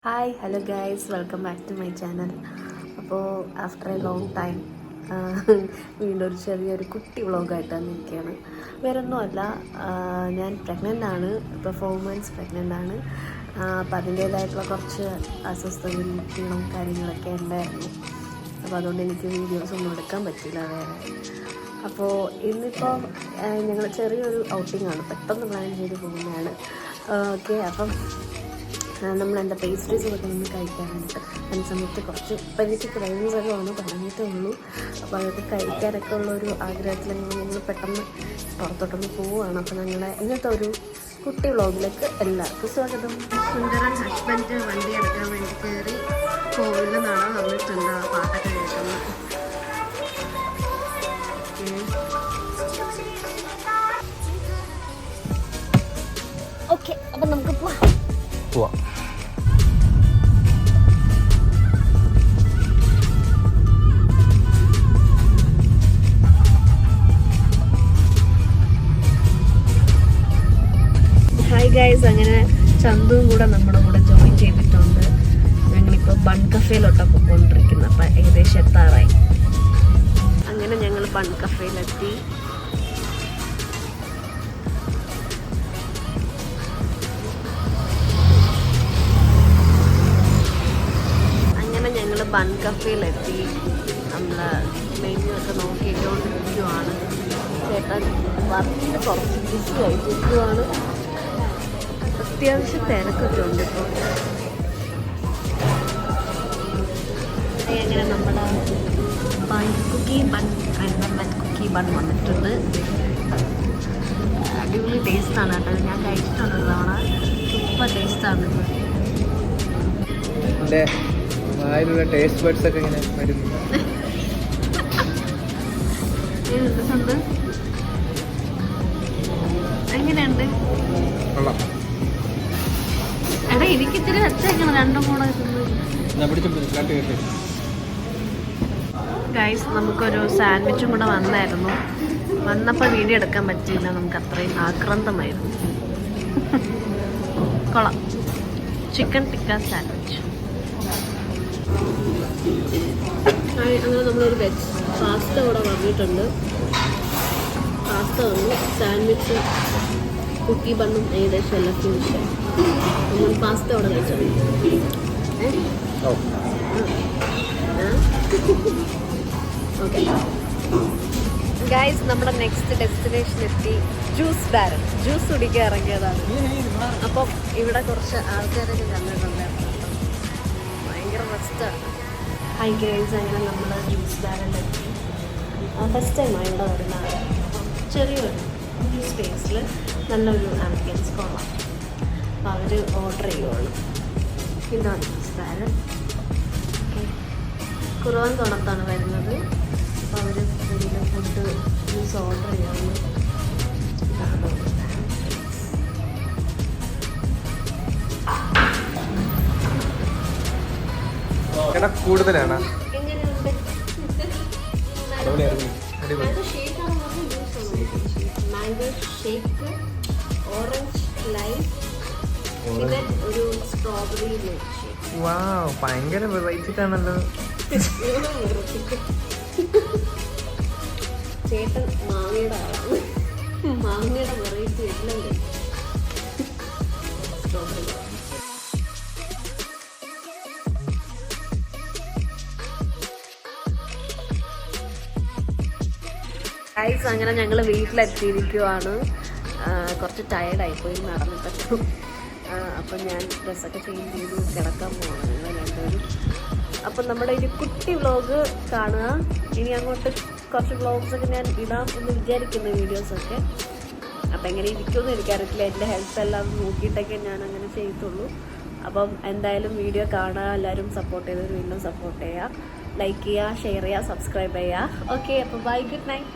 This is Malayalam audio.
Hi hello guys, welcome back to my channel. അപ്പോൾ ആഫ്റ്റർ എ ലോങ് ടൈം വീണ്ടും ഒരു ചെറിയൊരു കുട്ടി വ്ളോഗായിട്ട് വന്നിരിക്കുകയാണ്. വേറൊന്നുമല്ല, ഞാൻ പ്രഗ്നൻ്റ് ആണ്. ഇപ്പോൾ 4 months പ്രഗ്നൻ്റ് ആണ്. അപ്പോൾ അതിൻ്റേതായിട്ടുള്ള കുറച്ച് അസ്വസ്ഥതയും ക്ഷീണവും കാര്യങ്ങളൊക്കെ ഉണ്ടായിരുന്നു. അപ്പോൾ അതുകൊണ്ട് എനിക്ക് വീഡിയോസ് ഒന്നും എടുക്കാൻ പറ്റില്ല വേറെ. അപ്പോൾ ഇന്നിപ്പോൾ ഞങ്ങൾ ചെറിയൊരു ഔട്ടിങ്ങാണ്, പെട്ടെന്ന് പ്ലാൻ ചെയ്ത് പോകുന്നതാണ്. ഓക്കെ, അപ്പം നമ്മളെന്താ പേസ്ട്രീസ് ഒക്കെ നിന്ന് കഴിക്കാനായിട്ട് അതിന് സമയത്ത് കുറച്ച് എനിക്ക് ക്രൈവിങ്സ് ഒക്കെ വന്ന് തുടങ്ങിയിട്ടേ ഉള്ളൂ. അപ്പോൾ അതൊക്കെ കഴിക്കാനൊക്കെ ഉള്ളൊരു ആഗ്രഹത്തിൽ നമ്മൾ പെട്ടെന്ന് പുറത്തോട്ടൊന്ന് പോവുകയാണ്. അപ്പോൾ ഞങ്ങളെ ഇന്നത്തെ ഒരു കുട്ടി വ്ളോഗിലേക്ക് എല്ലാവർക്കും സ്വാഗതം. സുന്ദരൻ ഹസ്ബൻഡ് വണ്ടി എടുക്കാൻ വേണ്ടി കയറി കോവിലിൽ നിന്നാണ് വന്നിട്ടുണ്ട് പാട്ടൊക്കെ കേൾക്കുന്നത്. ഓക്കെ, അപ്പം നമുക്ക് പോവാം. ഹായ് ഗൈസ്, അങ്ങനെ ചന്തുവും കൂടെ നമ്മുടെ കൂടെ ജോയിൻ ചെയ്തിട്ടുണ്ട്. ഞങ്ങളിപ്പോൾ ബൺ കഫേയിലോട്ടാണ് പോയിക്കൊണ്ടിരിക്കുന്നത്. അപ്പം ഏകദേശം എത്താറായി. അങ്ങനെ ഞങ്ങൾ ബൺ കഫേയിലെത്തി. ബൺ കഫേയിലെത്തി. നമ്മൾ മെനു ഒക്കെ നോക്കിക്കൊണ്ടിരിക്കുവാണ്. ചേട്ടൻ വർക്കിന് കുറച്ച് ബിസി ആയിട്ടിരിക്കുവാണ്. അത്യാവശ്യം തിരക്കൊക്കെ ഉണ്ട് ഇപ്പോൾ. അങ്ങനെ നമ്മുടെ കുക്കി ബൺ വന്നിട്ടുണ്ട്. അടിപൊളി ടേസ്റ്റാണ് കേട്ടോ. ഞാൻ കഴിച്ചിട്ടുണ്ട് തവണ. സൂപ്പർ ടേസ്റ്റാണ്. അതിലുള്ള ടേസ്റ്റ് ബഡ്സ് ഒക്കെ ഇങ്ങനെ വരുന്നു. എങ്ങനെയുണ്ട്? എടാ, എനിക്ക് ഇത്തിരി വെച്ചേക്കണം. രണ്ടും കൂടെ ഗൈസ്, നമുക്കൊരു സാൻഡ്വിച്ചും കൂടെ വന്നായിരുന്നു. വന്നപ്പോൾ വീഡിയോ എടുക്കാൻ പറ്റിയില്ല, നമുക്ക് അത്രയും ആക്രാന്തമായിരുന്നു. കൊള്ളാം. Chicken tikka sandwich. അങ്ങനെ നമ്മളൊരു വെജ് പാസ്ത ഇവിടെ വന്നിട്ടുണ്ട്. പാസ്ത വന്നു, സാൻഡ്വിച്ച്, കുക്കി ബണ്ണും ഏകദേശം എല്ലാം ഫിനിഷ്. നമ്മൾ പാസ്ത ഇവിടെ കഴിച്ചു. ഓക്കെ ഗൈസ്, നമ്മുടെ നെക്സ്റ്റ് ഡെസ്റ്റിനേഷൻ എത്തി. ജ്യൂസ് ബാരൻ. ജ്യൂസ് കുടിക്കാൻ ഇറങ്ങിയതാണ്. അപ്പം ഇവിടെ കുറച്ച് ആൾക്കാരൊക്കെ കണ്ടിട്ടുണ്ടായിരുന്നു. ഭയങ്കര റെസ്റ്റാണ്. ഹൈ ഗൈസ്, അങ്ങനെ നമ്മൾ ജ്യൂസ് ബാരനിലെത്തി. ഫസ്റ്റ് ടൈമാണ് ഇവിടെ വരുന്നത്. അപ്പം ചെറിയൊരു സ്പേസിൽ നല്ലൊരു ആംബിയൻസ് കൊള്ളാം. അപ്പോൾ അവർ ഓർഡർ ചെയ്യുവാണ്. ഇതാണ് ജ്യൂസ് ബാരൻ. ഓക്കെ, കുറവാൻ തുണത്താണ് വരുന്നത്. അപ്പോൾ അവർ വലിയ ഫുഡ് ജ്യൂസ് ഓർഡർ ചെയ്യുന്നു. കൂടുതലാണ്. മാംഗോ ഷേക്ക്, ഓറഞ്ച് ലൈം, പിന്നെ ഒരു സ്ട്രോബെറി മിൽക്ക് ഷേക്ക്. ഭയങ്കര വെറൈറ്റി ആണല്ലോ. ചേട്ടൻ മാങ്ങയുടെ ആളാണ്. മാങ്ങയുടെ വെറൈറ്റി എല്ലാം കഴിക്കും. സ്ട്രോബെറി ഗൈസ്, അങ്ങനെ ഞങ്ങൾ വീട്ടിലെത്തിയിരിക്കുവാണ്. കുറച്ച് ടയർഡായിപ്പോയി നടന്നിട്ടൊക്കെ. അപ്പം ഞാൻ ഡ്രസ്സൊക്കെ ചേഞ്ച് ചെയ്ത് കിടക്കാൻ പോകണം ഞങ്ങൾ രണ്ടുപേരും. അപ്പം നമ്മുടെ ഒരു കുട്ടി വ്ളോഗ് കാണുക. ഇനി അങ്ങോട്ട് കുറച്ച് വ്ളോഗ്സൊക്കെ ഞാൻ ഇടാം എന്ന് വിചാരിക്കുന്ന വീഡിയോസൊക്കെ. അപ്പം എങ്ങനെ ഇരിക്കുമെന്ന് എനിക്കറിയില്ല. എൻ്റെ ഹെൽത്ത് എല്ലാം നോക്കിയിട്ടൊക്കെ ഞാൻ അങ്ങനെ ചെയ്തുള്ളൂ. അപ്പം എന്തായാലും വീഡിയോ കാണുക. എല്ലാവരും സപ്പോർട്ട് ചെയ്തവർ വീണ്ടും സപ്പോർട്ട് ചെയ്യുക. ലൈക്ക് ചെയ്യുക, ഷെയർ ചെയ്യുക, സബ്സ്ക്രൈബ് ചെയ്യുക. ഓക്കെ, അപ്പോൾ ബൈ, ഗുഡ് നൈറ്റ്.